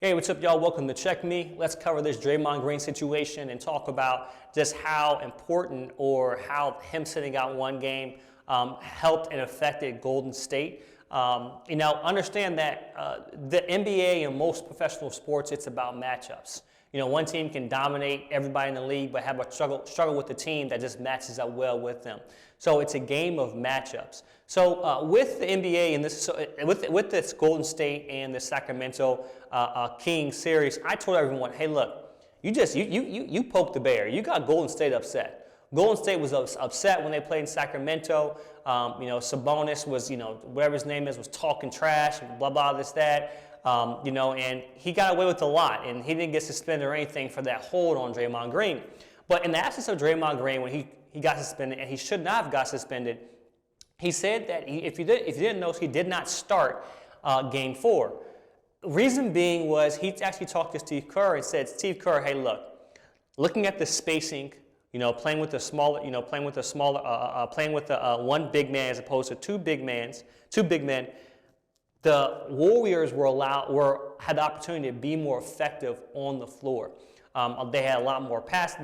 Hey, what's up, y'all? Welcome to Check Me. Let's cover this Draymond Green situation and talk about just how important or how him sitting out one game helped and affected Golden State. Understand that the NBA and most professional sports, it's about matchups. One team can dominate everybody in the league, but have a struggle with the team that just matches up well with them. So it's a game of matchups. So with the NBA and with this Golden State and the Sacramento Kings series, I told everyone, hey, look, you poked the bear. You got Golden State upset. Golden State was upset when they played in Sacramento. Sabonis was, whatever his name is, was talking trash, blah, blah, this, that. And he got away with a lot, and he didn't get suspended or anything for that hold on Draymond Green. But in the absence of Draymond Green, when he got suspended, and he should not have got suspended, he said that if you didn't know, he did not start Game 4. Reason being was he actually talked to Steve Kerr and said, Steve Kerr, hey, look, looking at the spacing, playing with one big man as opposed to two big men. The Warriors had the opportunity to be more effective on the floor. They had a lot more passing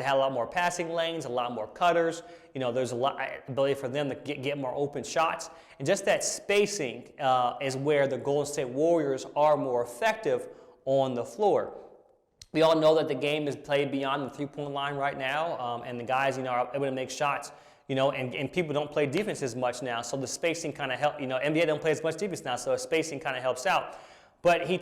lanes, a lot more cutters. There's a lot ability for them to get more open shots, and just that spacing is where the Golden State Warriors are more effective on the floor. We all know that the game is played beyond the three-point line right now, and the guys, are able to make shots. And people don't play defense as much now, so the spacing kind of helps. NBA don't play as much defense now, so the spacing kind of helps out. But he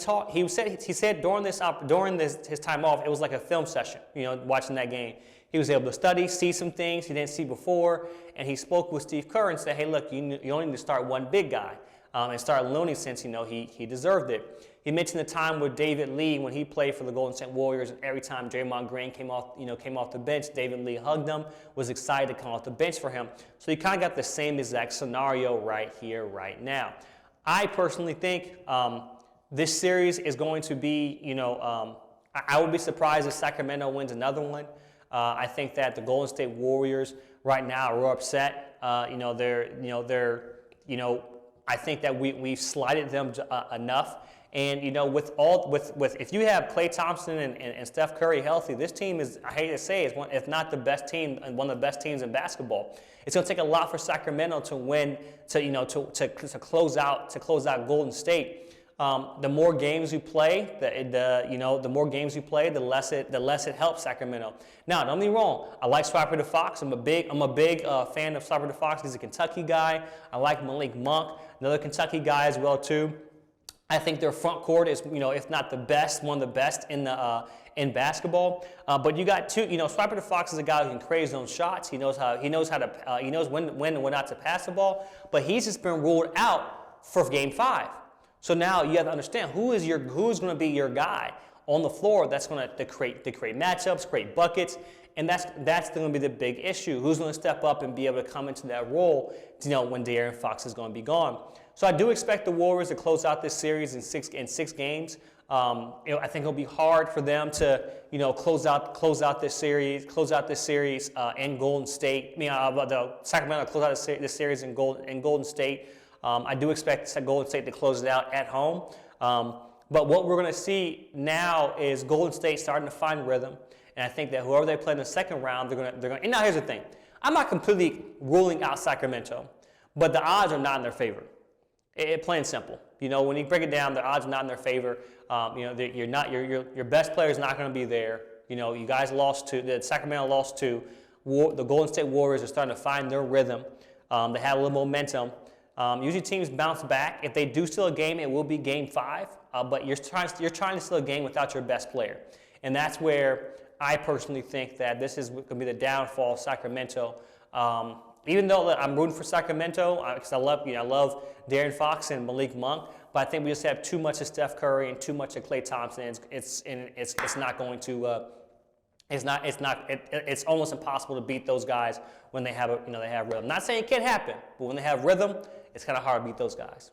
said during his time off, it was like a film session. Watching that game, he was able to study, see some things he didn't see before, and he spoke with Steve Kerr and said, "Hey, look, you only need to start one big guy, and start Looney since he deserved it." He mentioned the time with David Lee when he played for the Golden State Warriors, and every time Draymond Green came off the bench, David Lee hugged him, was excited to come off the bench for him. So you kind of got the same exact scenario right here, right now. I personally think this series is going to be, I would be surprised if Sacramento wins another one. I think that the Golden State Warriors right now are upset. I think that we've slighted them enough. And if you have Klay Thompson and Steph Curry healthy, this team is, I hate to say, is if not the best team and one of the best teams in basketball. It's going to take a lot for Sacramento to win, to close out Golden State. The more games you play, the more games you play, the less it helps Sacramento. Now, don't get me wrong. I like Swiper the Fox. I'm a big fan of Swiper the Fox. He's a Kentucky guy. I like Malik Monk, another Kentucky guy as well too. I think their front court is, if not the best, one of the best in basketball. But you got two. Swiper the Fox is a guy who can create his own shots. He knows when and when not to pass the ball. But he's just been ruled out for Game 5. So now you have to understand who's going to be your guy on the floor that's going to create matchups, create buckets, and that's going to be the big issue. Who's going to step up and be able to come into that role, when De'Aaron Fox is going to be gone. So I do expect the Warriors to close out this series in six games. I think it'll be hard for them to, close out this series in Golden State. The Sacramento close out this series in Golden State. I do expect Golden State to close it out at home. But what we're going to see now is Golden State starting to find rhythm, and I think that whoever they play in the second round, they're going to. And now here's the thing: I'm not completely ruling out Sacramento, but the odds are not in their favor. Plain and simple. When you break it down, the odds are not in their favor. Your best player is not going to be there. You guys Sacramento lost to the Golden State Warriors are starting to find their rhythm. They have a little momentum. Usually teams bounce back. If they do steal a game, it will be Game 5. But you're trying to steal a game without your best player, and that's where I personally think that this is going to be the downfall of Sacramento. Even though I'm rooting for Sacramento, because I love De'Aaron Fox and Malik Monk, but I think we just have too much of Steph Curry and too much of Klay Thompson. It's not going to. It's almost impossible to beat those guys when they have rhythm. Not saying it can't happen, but when they have rhythm, it's kind of hard to beat those guys.